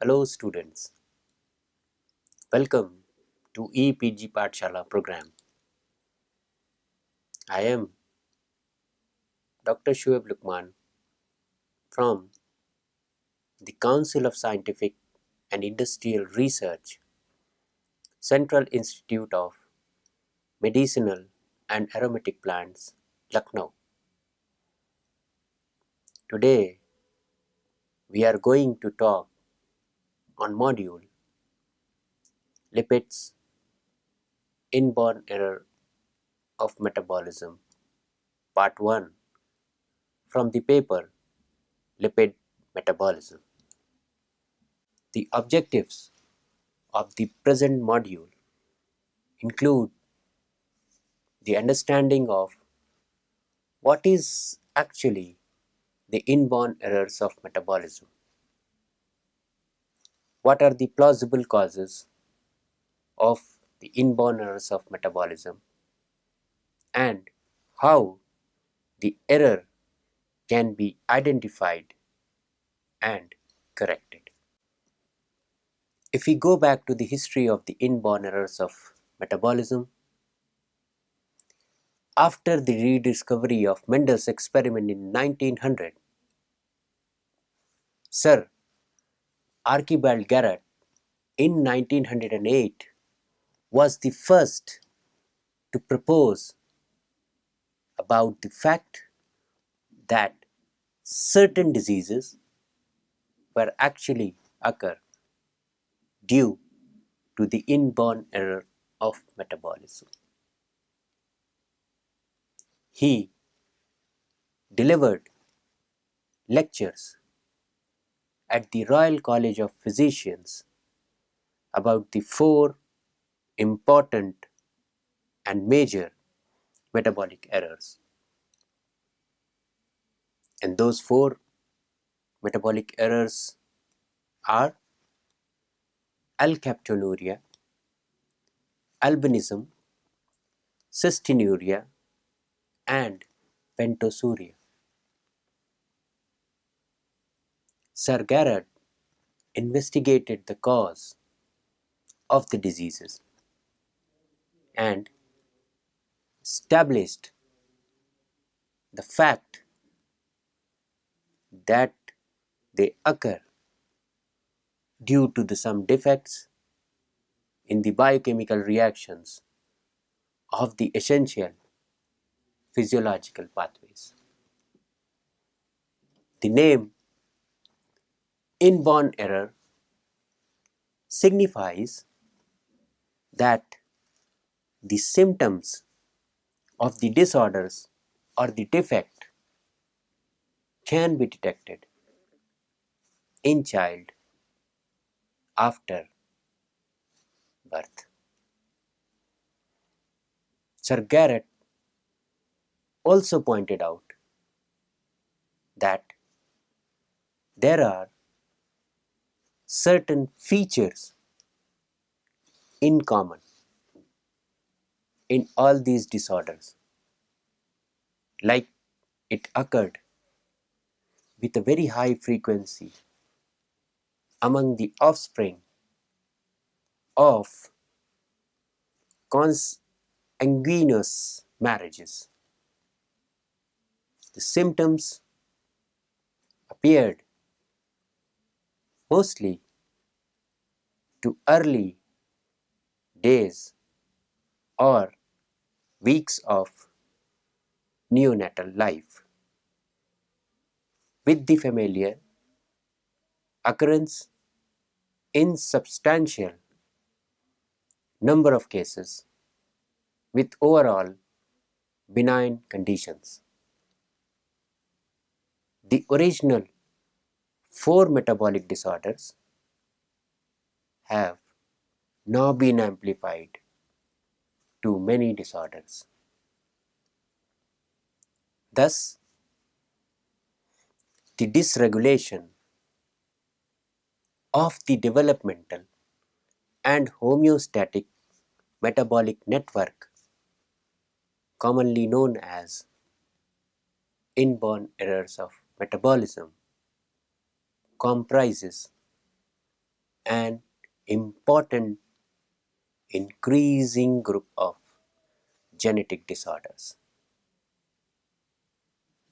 Hello students, welcome to EPG Pathshala program. I am Dr. Shoaib Lukman from the Council of Scientific and Industrial Research, Central Institute of Medicinal and Aromatic Plants, Lucknow. Today we are going to talk on module Lipids Inborn Error of Metabolism, Part 1 from the paper Lipid Metabolism. The objectives of the present module include the understanding of what is actually the inborn errors of metabolism, what are the plausible causes of the inborn errors of metabolism, and how the error can be identified and corrected. If we go back to the history of the inborn errors of metabolism, after the rediscovery of Mendel's experiment in 1900, Sir Archibald Garrett in 1908 was the first to propose about the fact that certain diseases were actually occur due to the inborn error of metabolism. He delivered lectures at the Royal College of Physicians about the 4 important and major metabolic errors. And those 4 metabolic errors are alkaptonuria, albinism, cystinuria, and pentosuria. Sir Garrett investigated the cause of the diseases and established the fact that they occur due to some defects in the biochemical reactions of the essential physiological pathways. The name inborn error signifies that the symptoms of the disorders or the defect can be detected in child after birth. Sir Garrett also pointed out that there are certain features in common in all these disorders, like it occurred with a very high frequency among the offspring of consanguineous marriages. The symptoms appeared mostly to early days or weeks of neonatal life, with the familiar occurrence in substantial number of cases with overall benign conditions. The original 4 metabolic disorders have now been amplified to many disorders. Thus, the dysregulation of the developmental and homeostatic metabolic network, commonly known as inborn errors of metabolism, comprises an important increasing group of genetic disorders.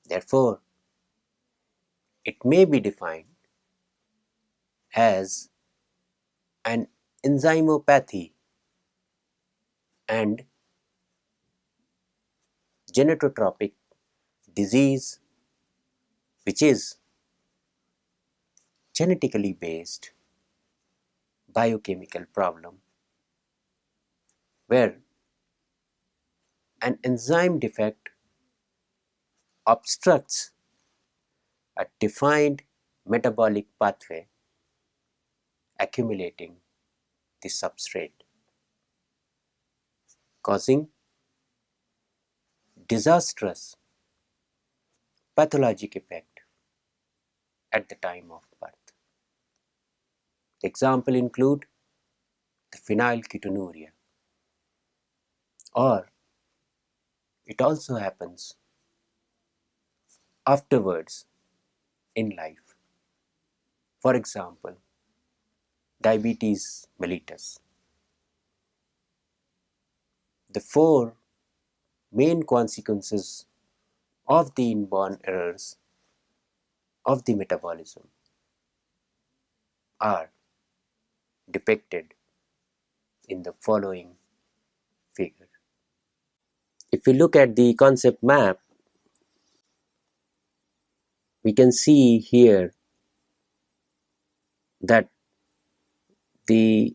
Therefore, it may be defined as an enzymopathy and genotropic disease which is genetically based biochemical problem where an enzyme defect obstructs a defined metabolic pathway accumulating the substrate, causing disastrous pathologic effect at the time of birth. Examples include the phenylketonuria, or it also happens afterwards in life. For example, diabetes mellitus. The four main consequences of the inborn errors of the metabolism are depicted in the following figure. If we look at the concept map, we can see here that the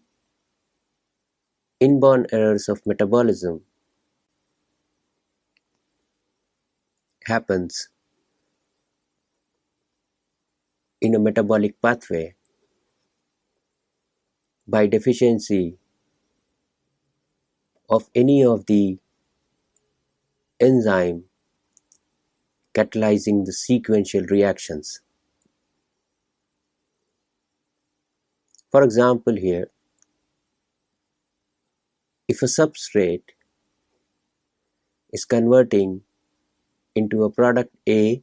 inborn errors of metabolism happens in a metabolic pathway by deficiency of any of the enzyme catalyzing the sequential reactions. For example, here, if a substrate is converting into a product A,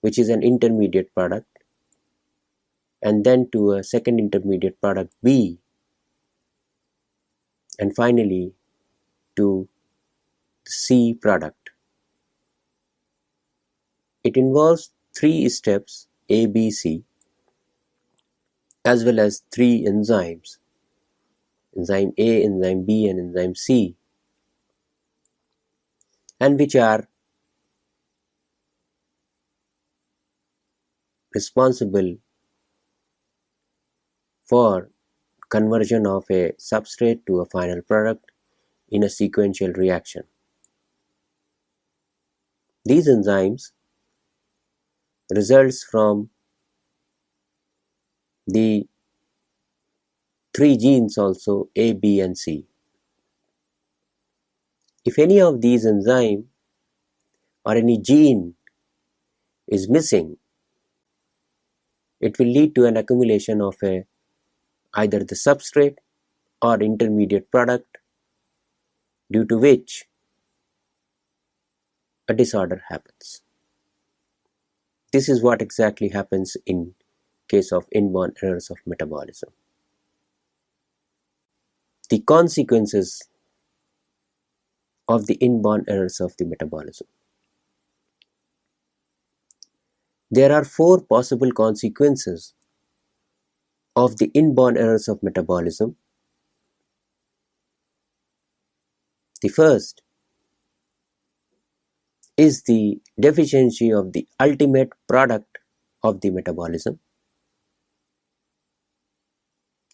which is an intermediate product, and then to a second intermediate product B, and finally to the C product. It involves 3 steps A, B, C, as well as 3 enzymes, enzyme A, enzyme B, and enzyme C, and which are responsible for conversion of a substrate to a final product in a sequential reaction. These enzymes results from the 3 genes also A, B, and C. If any of these enzyme or any gene is missing, it will lead to an accumulation of either the substrate or intermediate product, due to which a disorder happens. This is what exactly happens in case of inborn errors of metabolism. The consequences of the inborn errors of the metabolism. There are 4 possible consequences of the inborn errors of metabolism. The first is the deficiency of the ultimate product of the metabolism.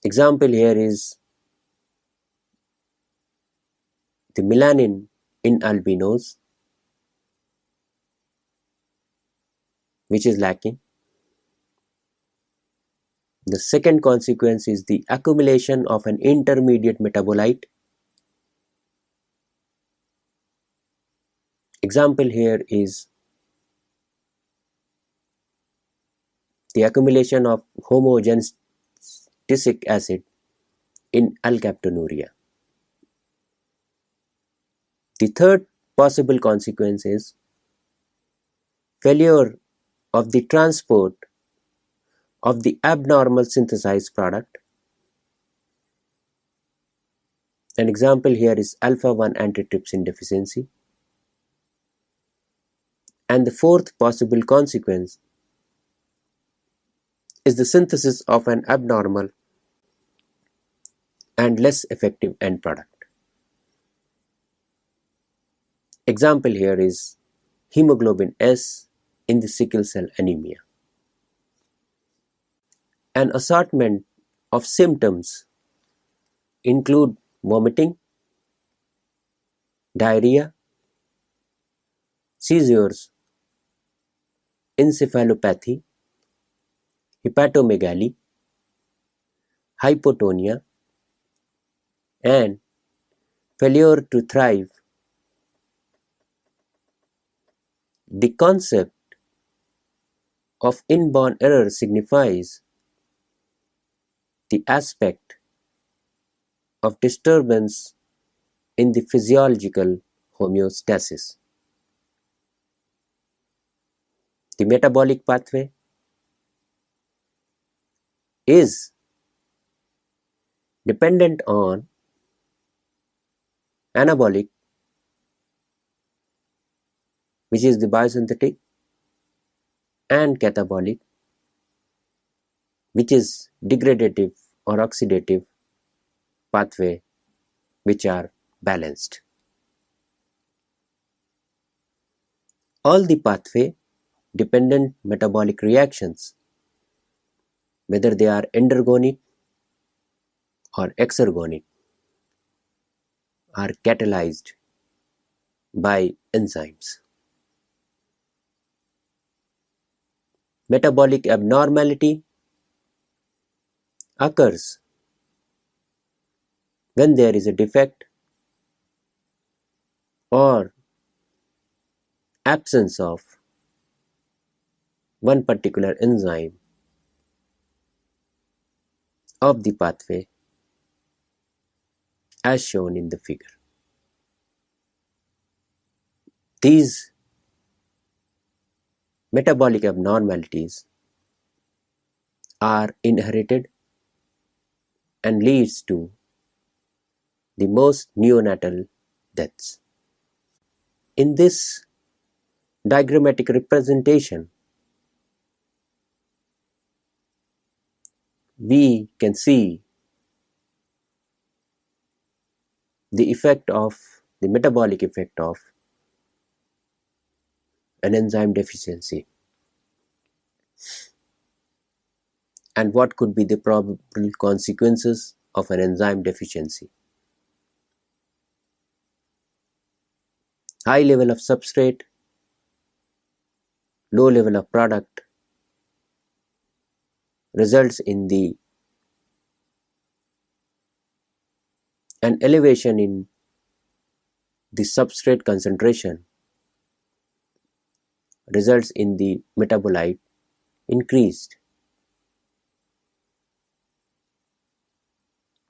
Example here is the melanin in albinos, which is lacking. The second consequence is the accumulation of an intermediate metabolite. Example here is the accumulation of homogenetic acid in alkaptonuria. The third possible consequence is failure of the transport of the abnormal synthesized product. An example here is alpha-1 antitrypsin deficiency. And the fourth possible consequence is the synthesis of an abnormal and less effective end product. Example here is hemoglobin S in the sickle cell anemia. An assortment of symptoms include vomiting, diarrhea, seizures, encephalopathy, hepatomegaly, hypotonia, and failure to thrive. The concept of inborn error signifies the aspect of disturbance in the physiological homeostasis. The metabolic pathway is dependent on anabolic, which is the biosynthetic, and catabolic, which is degradative or oxidative pathway, which are balanced. All the pathway dependent metabolic reactions, whether they are endergonic or exergonic, are catalyzed by enzymes. Metabolic abnormality occurs when there is a defect or absence of one particular enzyme of the pathway as shown in the figure. These metabolic abnormalities are inherited and leads to the most neonatal deaths. In this diagrammatic representation, we can see the metabolic effect of an enzyme deficiency and what could be the probable consequences of an enzyme deficiency. High level of substrate, low level of product results in an elevation in the substrate concentration, results in the metabolite increased,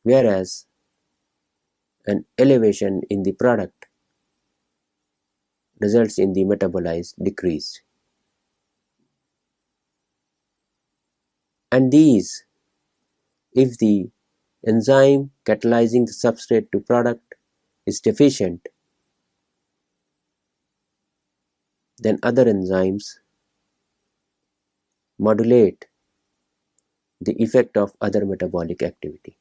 whereas an elevation in the product results in the metabolite decreased. And these, if the enzyme catalyzing the substrate to product is deficient, then other enzymes modulate the effect of other metabolic activity,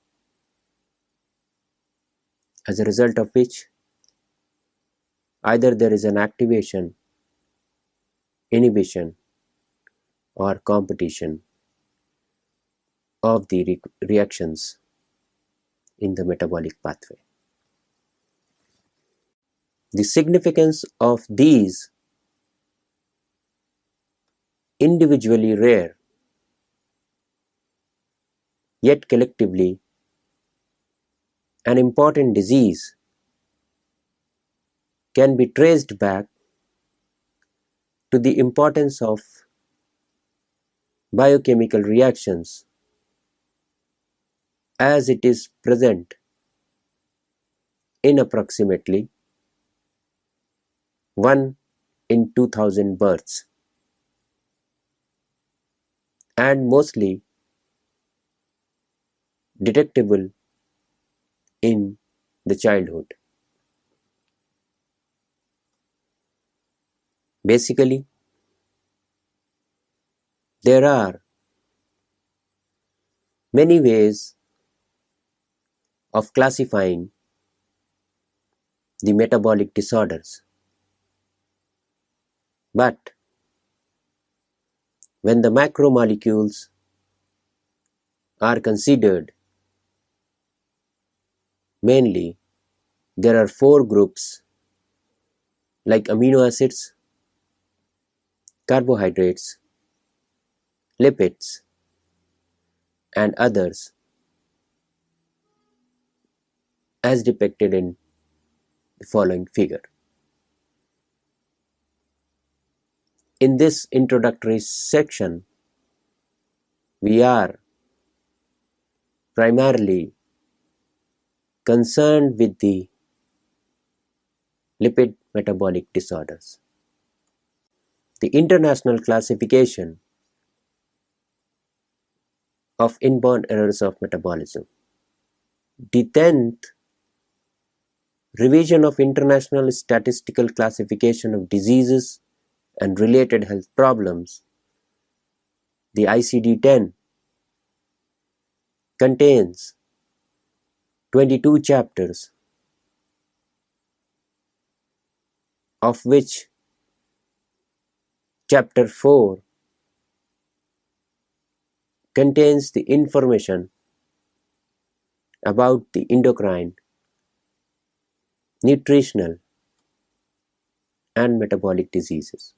as a result of which either there is an activation, inhibition, or competition of the reactions in the metabolic pathway. The significance of these individually rare yet collectively an important disease can be traced back to the importance of biochemical reactions as it is present in approximately 1 in 2000 births. and mostly detectable in the childhood. Basically, there are many ways of classifying the metabolic disorders, but when the macromolecules are considered, mainly there are four groups like amino acids, carbohydrates, lipids, and others as depicted in the following figure. In this introductory section, we are primarily concerned with the lipid metabolic disorders. The international classification of inborn errors of metabolism. The 10th revision of International Statistical Classification of Diseases and Related Health Problems, the ICD-10, contains 22 chapters, of which Chapter 4 contains the information about the endocrine, nutritional, and metabolic diseases.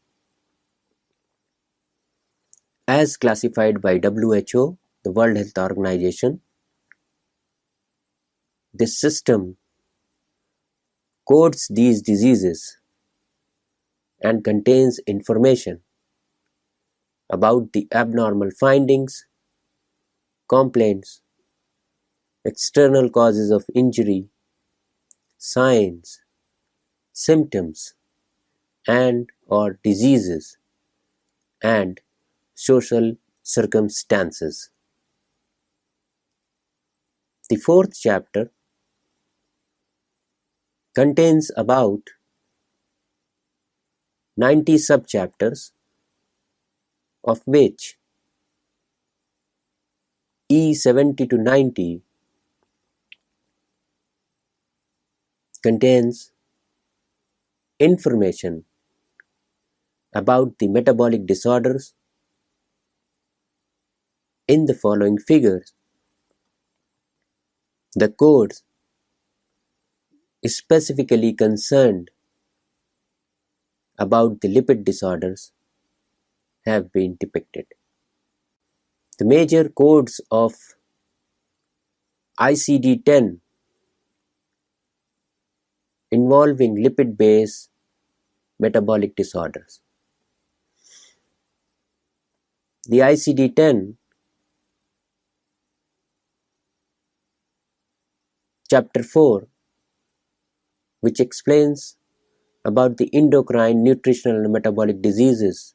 As classified by WHO, the World Health Organization, this system codes these diseases and contains information about the abnormal findings, complaints, external causes of injury, signs, symptoms, and/or diseases, and social circumstances. The fourth chapter contains about 90 subchapters, of which E70 to 90 contains information about the metabolic disorders in the following figures. The codes specifically concerned about the lipid disorders have been depicted. The major codes of ICD-10 involving lipid-based metabolic disorders. The ICD-10 Chapter 4, which explains about the endocrine, nutritional, and metabolic diseases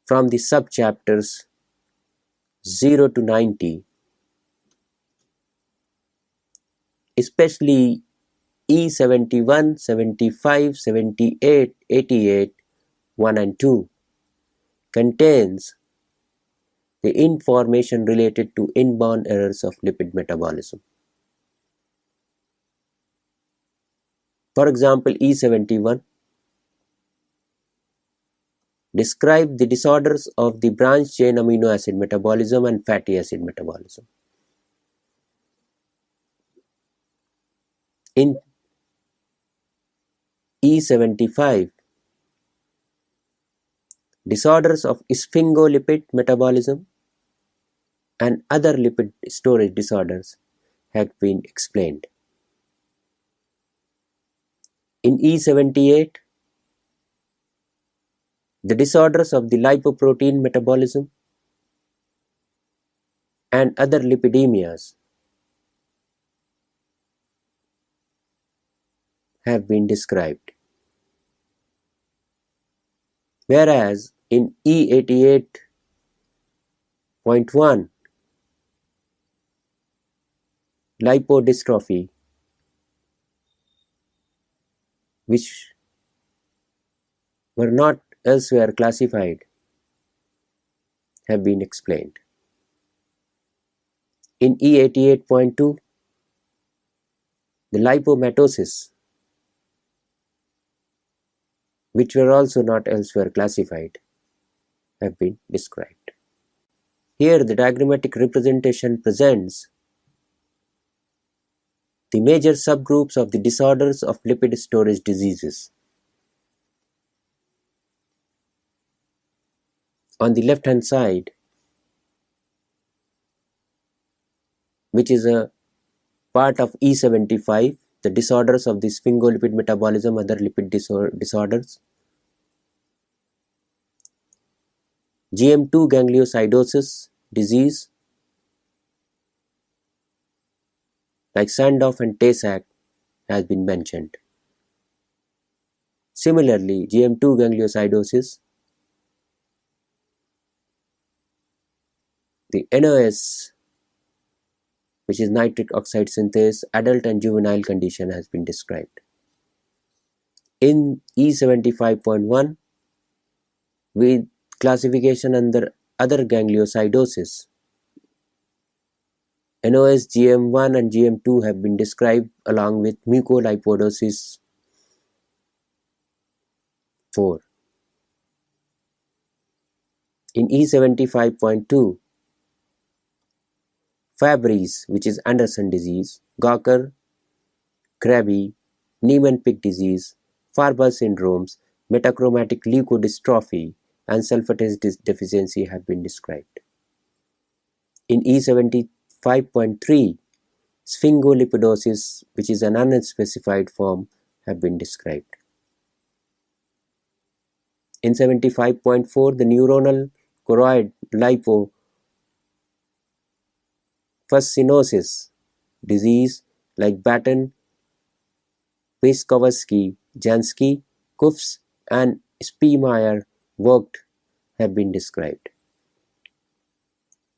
from the subchapters 0 to 90, especially E71, 75, 78, 88, 1 and 2, contains the information related to inborn errors of lipid metabolism. For example, E71 describe the disorders of the branched chain amino acid metabolism and fatty acid metabolism. In E75, disorders of sphingolipid metabolism and other lipid storage disorders have been explained. In E78, the disorders of the lipoprotein metabolism and other lipidemias have been described. Whereas in E88, 78.1 lipodystrophy, which were not elsewhere classified, have been explained. In E88.2, the lipomatosis, which were also not elsewhere classified, have been described. Here the diagrammatic representation presents the major subgroups of the disorders of lipid storage diseases. On the left hand side, which is a part of E75, the disorders of the sphingolipid metabolism, other lipid disorders. GM2 gangliosidosis disease, like Sandoff and Tay-Sachs, has been mentioned. Similarly, GM2 gangliosidosis, the NOS, which is nitric oxide synthase, adult and juvenile condition, has been described. In E75.1, with classification under other gangliosidosis, NOS, GM1 and GM2 have been described along with mucolipidosis 4. In E75.2, Fabry's, which is Anderson disease, Gawker, Krabbe, Niemann-Pick disease, Farber syndromes, metachromatic leukodystrophy, and sulfatase deficiency have been described. In E75.3, sphingolipidosis, which is an unspecified form, have been described. In 75.4, the neuronal choroid lipofuscinosis disease, like Batten, Wyskowski, Jansky, Kufs, and Spielmeyer worked, have been described.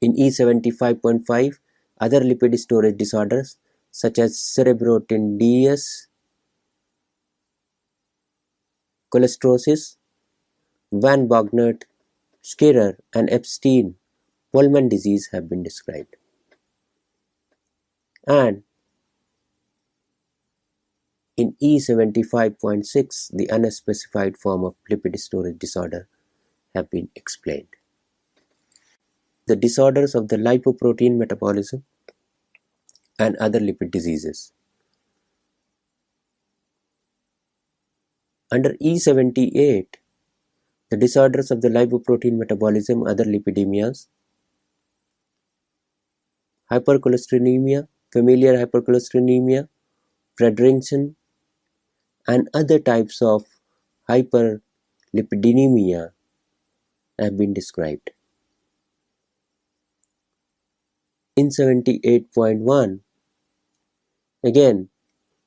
In E75.5, other lipid storage disorders such as cerebrotendinous cholestasis, Van Bogaert, Scherrer, and Epstein-Pullman disease have been described. And in E75.6, the unspecified form of lipid storage disorder have been explained. The disorders of the lipoprotein metabolism and other lipid diseases. Under E78, the disorders of the lipoprotein metabolism, other lipidemias, hypercholesterolemia, familial hypercholesterolemia, Fredrickson, and other types of hyperlipidemia have been described. In 78.1, again,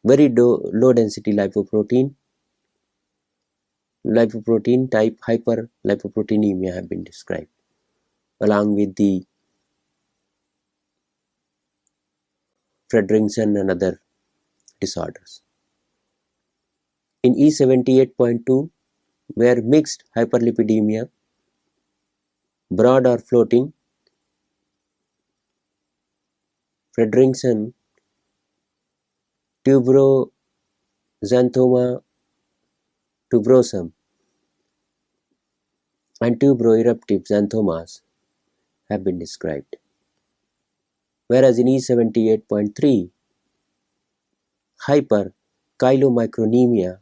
very low density lipoprotein type hyperlipoproteinemia have been described, along with the Fredrickson and other disorders. In E78.2, where mixed hyperlipidemia, broad or floating, Fredrickson, tuberoxanthoma tuberosum, and tuberoeruptive xanthomas have been described. Whereas in E78.3, hyperchylomicronemia,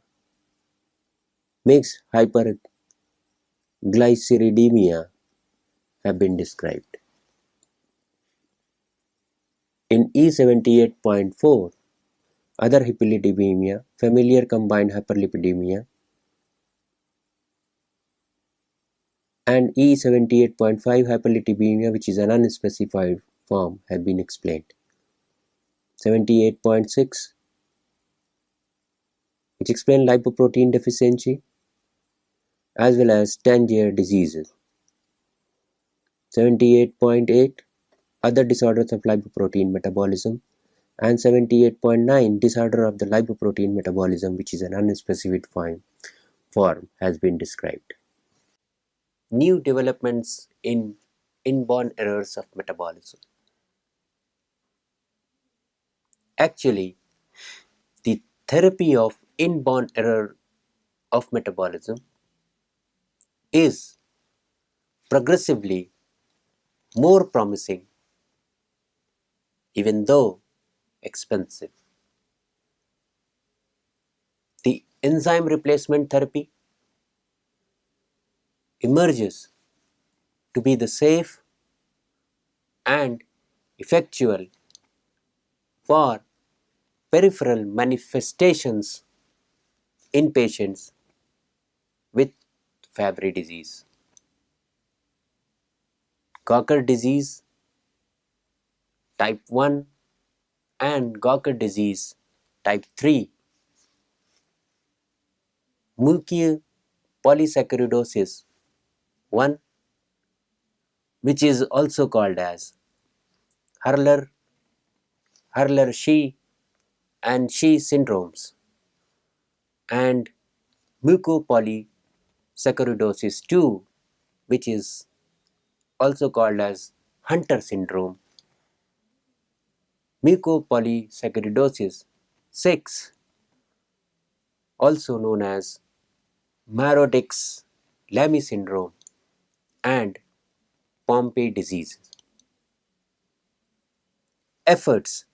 mixed hyperglyceridemia have been described. In E78.4, other hyperlipidemia, familiar combined hyperlipidemia, and E78.5 hyperlipidemia, which is an unspecified form, have been explained. 78.6, which explain lipoprotein deficiency as well as Tangier diseases. 78.8 other disorders of lipoprotein metabolism, and 78.9 disorder of the lipoprotein metabolism, which is an unspecified form has been described. New developments in inborn errors of metabolism. Actually, the therapy of inborn error of metabolism is progressively more promising, even though expensive. The enzyme replacement therapy emerges to be the safe and effectual for peripheral manifestations in patients with Fabry disease, Gawker disease type 1 and Gawker disease type 3, mucopolysaccharidosis 1, which is also called as Hurler-Shea and Shea syndromes, and mucopolysaccharidosis 2, which is also called as Hunter syndrome, mucopolysaccharidosis 6, also known as Marodix-Lamy syndrome, and Pompe disease. Efforts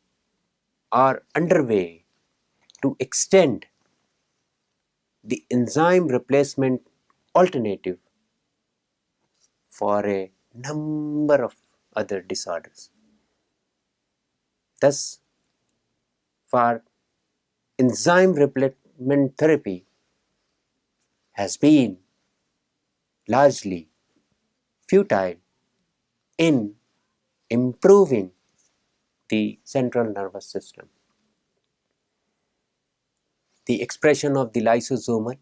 are underway to extend the enzyme replacement alternative for a number of other disorders. Thus, for enzyme replacement therapy has been largely futile in improving the central nervous system. The expression of the lysosomal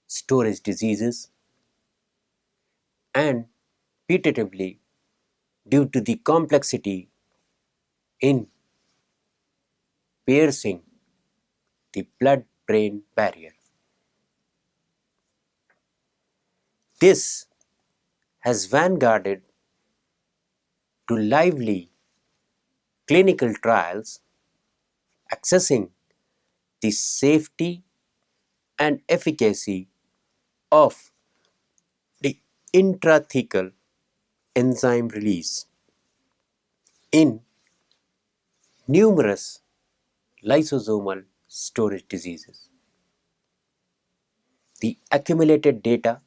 storage diseases, and putatively due to the complexity in piercing the blood-brain barrier. This has vanguarded to lively clinical trials assessing the safety and efficacy of the intrathecal enzyme release in numerous lysosomal storage diseases. The accumulated data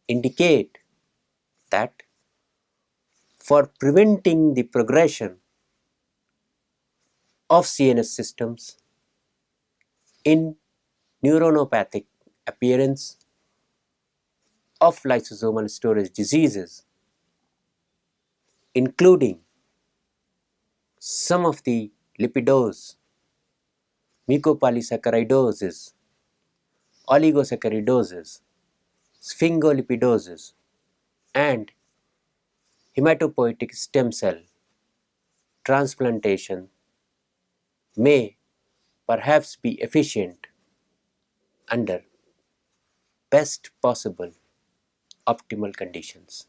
indicate that for preventing the progression of CNS systems in neuronopathic appearance of lysosomal storage diseases, including some of the lipidose, mucopolysaccharidosis, oligosaccharidosis, sphingolipidosis, and hematopoietic stem cell transplantation may perhaps be efficient under best possible optimal conditions.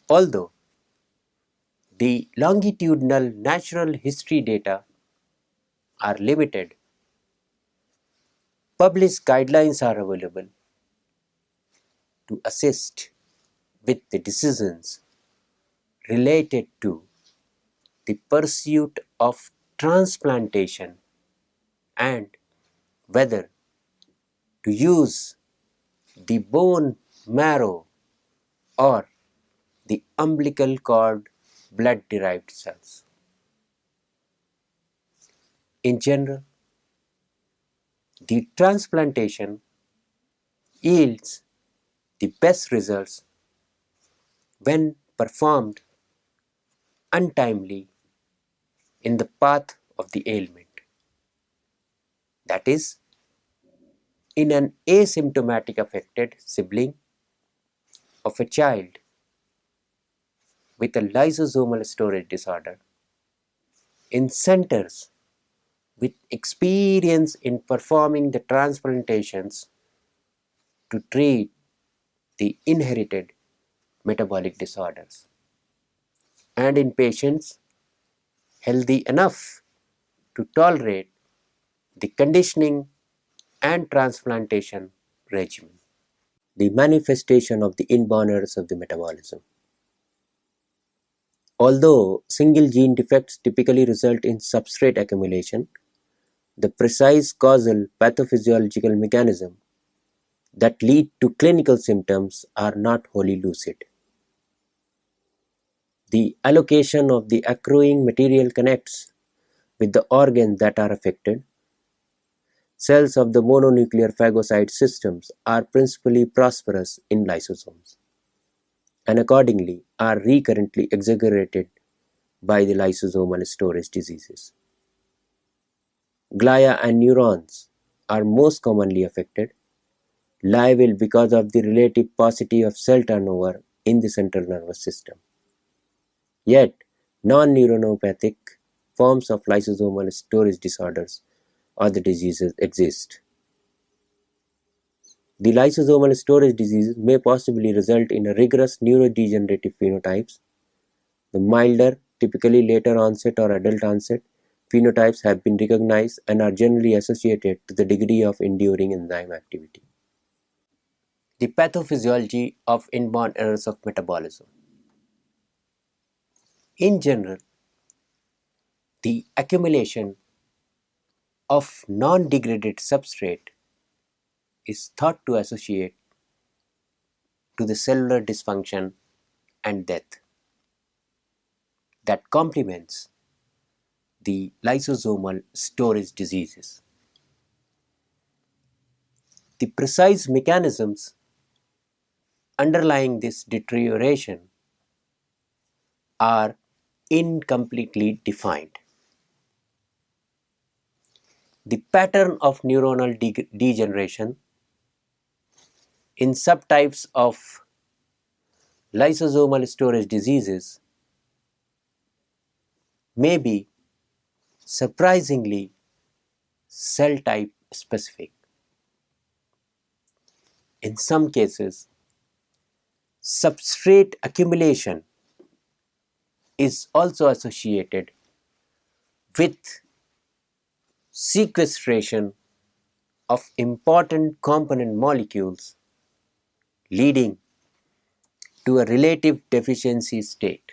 Although the longitudinal natural history data are limited, published guidelines are available to assist with the decisions related to the pursuit of transplantation and whether to use the bone marrow or the umbilical cord blood derived cells. In general, the transplantation yields the best results when performed untimely in the path of the ailment, that is, in an asymptomatic affected sibling of a child with a lysosomal storage disorder in centers with experience in performing the transplantations to treat the inherited metabolic disorders, and in patients healthy enough to tolerate the conditioning and transplantation regimen. The manifestation of the inborn errors of the metabolism. Although single gene defects typically result in substrate accumulation, the precise causal pathophysiological mechanism that lead to clinical symptoms are not wholly lucid. The allocation of the accruing material connects with the organs that are affected. Cells of the mononuclear phagocyte systems are principally prosperous in lysosomes, and accordingly are recurrently exaggerated by the lysosomal storage diseases. Glia and neurons are most commonly affected, liable because of the relative paucity of cell turnover in the central nervous system. Yet, non-neuronopathic forms of lysosomal storage disorders or the diseases exist. The lysosomal storage diseases may possibly result in a rigorous neurodegenerative phenotypes. The milder, typically later onset or adult onset, phenotypes have been recognized and are generally associated to the degree of enduring enzyme activity. The pathophysiology of inborn errors of metabolism. In general, the accumulation of non-degraded substrate is thought to associate to the cellular dysfunction and death that complements the lysosomal storage diseases. The precise mechanisms underlying this deterioration are incompletely defined. The pattern of neuronal degeneration in subtypes of lysosomal storage diseases may be surprisingly cell type specific. In some cases, substrate accumulation is also associated with sequestration of important component molecules, leading to a relative deficiency state.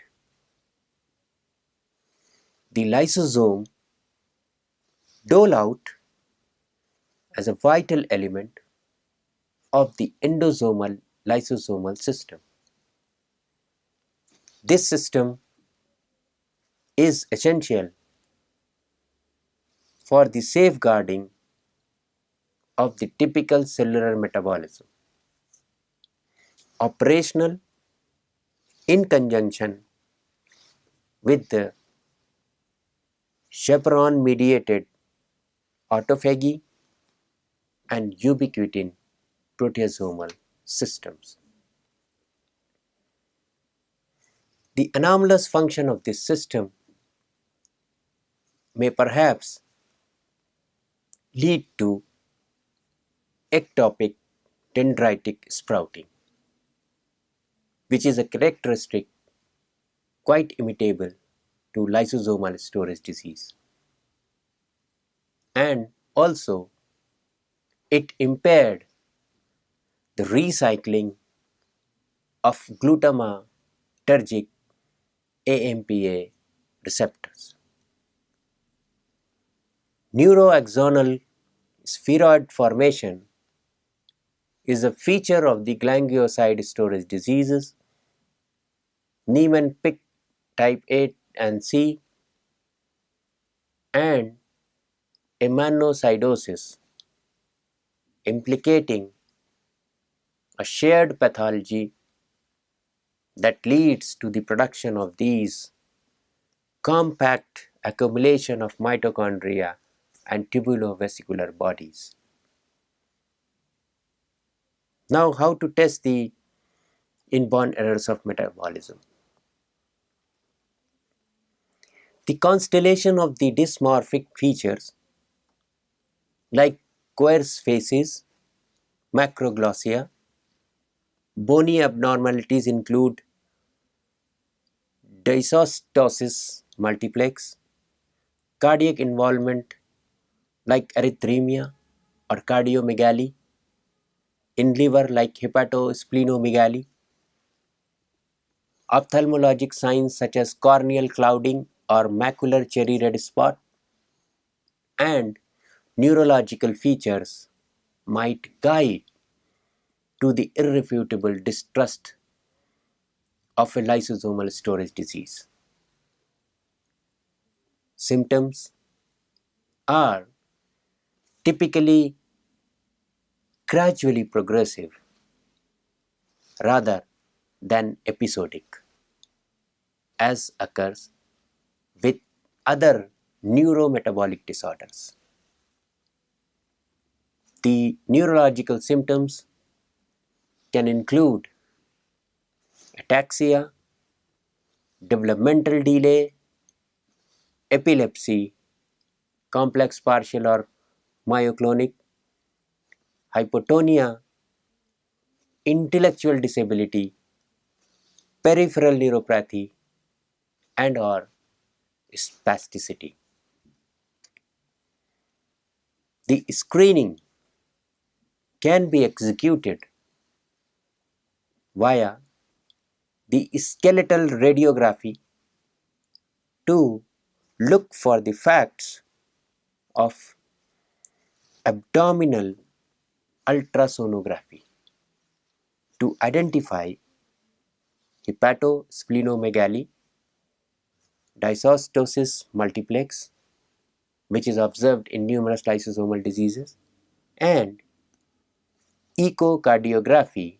The lysosome dole out as a vital element of the endosomal lysosomal system. This system is essential for the safeguarding of the typical cellular metabolism, operational in conjunction with the chaperone-mediated autophagy and ubiquitin proteasomal systems. The anomalous function of this system may perhaps lead to ectopic dendritic sprouting, which is a characteristic quite imitable to lysosomal storage disease. And also, it impaired the recycling of glutamatergic AMPA receptors. Neuroaxonal spheroid formation is a feature of the ganglioside storage diseases, Niemann-Pick type A and C, and emanocytosis, implicating a shared pathology that leads to the production of these compact accumulation of mitochondria and tubulovascular bodies. Now, how to test the inborn errors of metabolism. The constellation of the dysmorphic features like Coer's faces, macroglossia, bony abnormalities include dysostosis multiplex, cardiac involvement like arrhythmia or cardiomegaly, in liver like hepatosplenomegaly, ophthalmologic signs such as corneal clouding or macular cherry red spot, and neurological features might guide to the irrefutable distrust of a lysosomal storage disease. Symptoms are typically gradually progressive rather than episodic, as occurs with other neurometabolic disorders. The neurological symptoms can include ataxia, developmental delay, epilepsy, complex partial or myoclonic, hypotonia, intellectual disability, peripheral neuropathy, and or spasticity. The screening can be executed via the skeletal radiography to look for the facts of abdominal ultrasonography to identify hepatosplenomegaly, dysostosis multiplex, which is observed in numerous lysosomal diseases, and echocardiography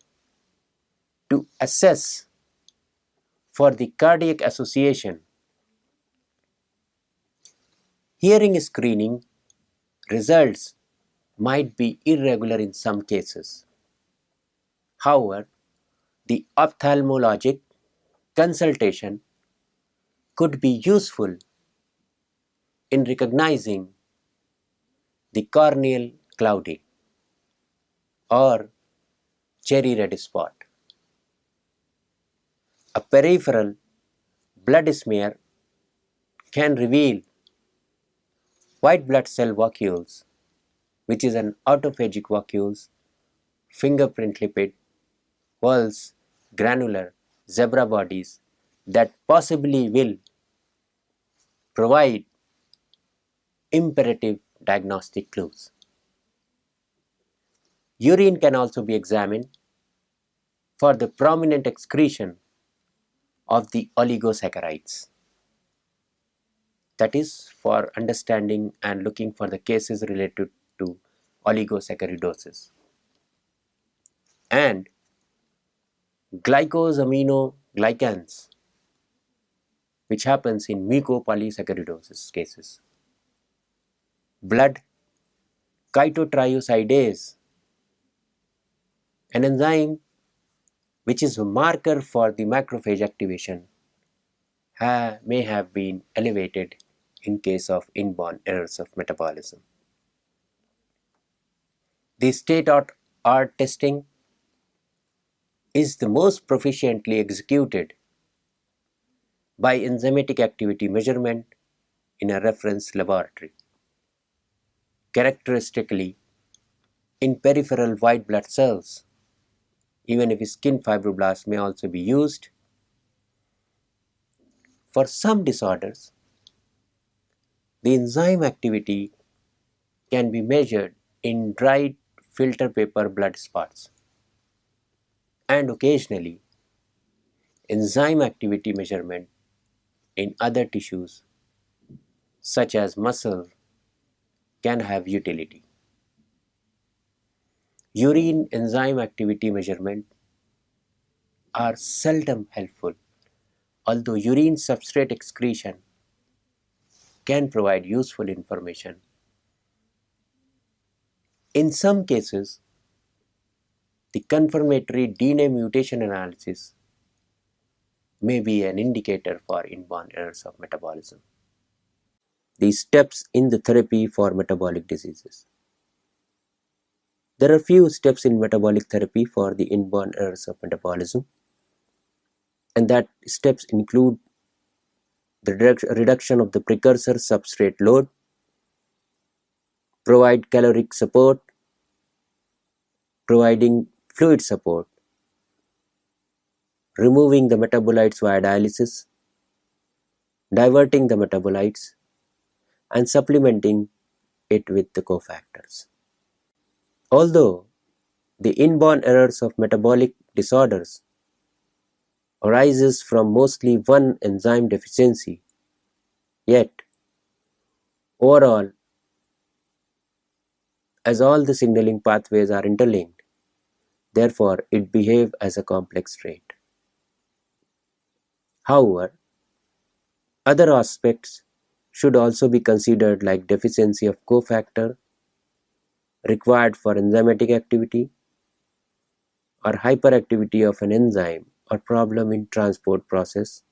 to assess for the cardiac association. Hearing screening results might be irregular in some cases. However, the ophthalmologic consultation could be useful in recognizing the corneal clouding or cherry red spot. A peripheral blood smear can reveal white blood cell vacuoles, which is an autophagic vacuoles, fingerprint lipid, whorls, granular, zebra bodies that possibly will provide imperative diagnostic clues. Urine can also be examined for the prominent excretion of the oligosaccharides. That is for understanding and looking for the cases related to oligosaccharidosis. And glycosaminoglycans, which happens in mucopolysaccharidosis cases. Blood chitotriosidase, an enzyme which is a marker for the macrophage activation, may have been elevated in case of inborn errors of metabolism. The state-of-the-art testing is the most proficiently executed by enzymatic activity measurement in a reference laboratory. Characteristically, in peripheral white blood cells, even if skin fibroblasts may also be used. For some disorders, the enzyme activity can be measured in dried filter paper blood spots, and occasionally enzyme activity measurement in other tissues such as muscle can have utility. Urine enzyme activity measurement are seldom helpful, although urine substrate excretion can provide useful information. In some cases, The confirmatory DNA mutation analysis may be an indicator for inborn errors of metabolism. The steps in the therapy for metabolic diseases. There are few steps in metabolic therapy for the inborn errors of metabolism, and that steps include the reduction of the precursor substrate load, provide caloric support, providing fluid support, removing the metabolites via dialysis, diverting the metabolites, and supplementing it with the cofactors. Although the inborn errors of metabolic disorders arises from mostly one enzyme deficiency, yet overall, as all the signaling pathways are interlinked, therefore it behaves as a complex trait. However, other aspects should also be considered, like deficiency of cofactor required for enzymatic activity, or hyperactivity of an enzyme, or problem in transport process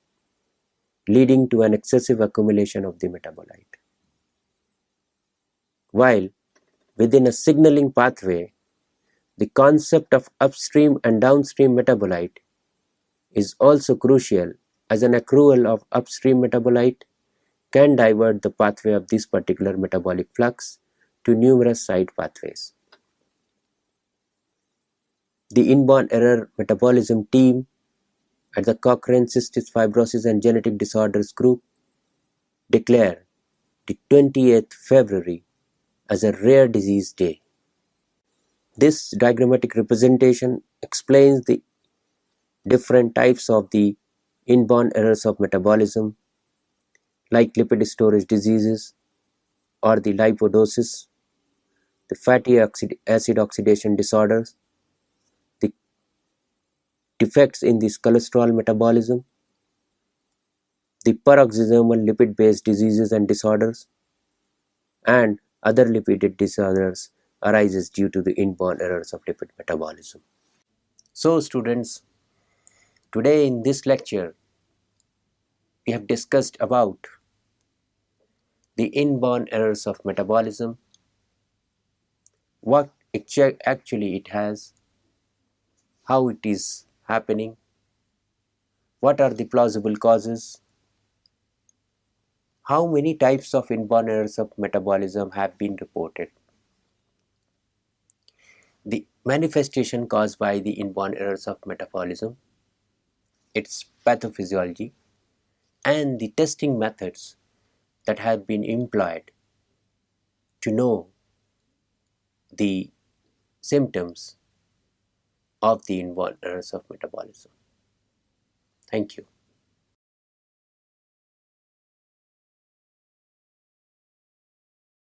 leading to an excessive accumulation of the metabolite. While within a signaling pathway, the concept of upstream and downstream metabolite is also crucial, as an accrual of upstream metabolite can divert the pathway of this particular metabolic flux to numerous side pathways. The inborn error metabolism team at the Cochrane Cystic Fibrosis and Genetic Disorders Group declared the 28th February as a Rare Disease Day. This diagrammatic representation explains the different types of the inborn errors of metabolism, like lipid storage diseases or the lipodosis, the fatty acid oxidation disorders, the defects in this cholesterol metabolism, the paroxysmal lipid-based diseases and disorders, and other lipid disorders arises due to the inborn errors of lipid metabolism. So students, today in this lecture, we have discussed about the inborn errors of metabolism, what actually it has, how it is happening, what are the plausible causes, how many types of inborn errors of metabolism have been reported, the manifestation caused by the inborn errors of metabolism, its pathophysiology, and the testing methods that have been employed to know the symptoms of the inborn errors of metabolism. Thank you.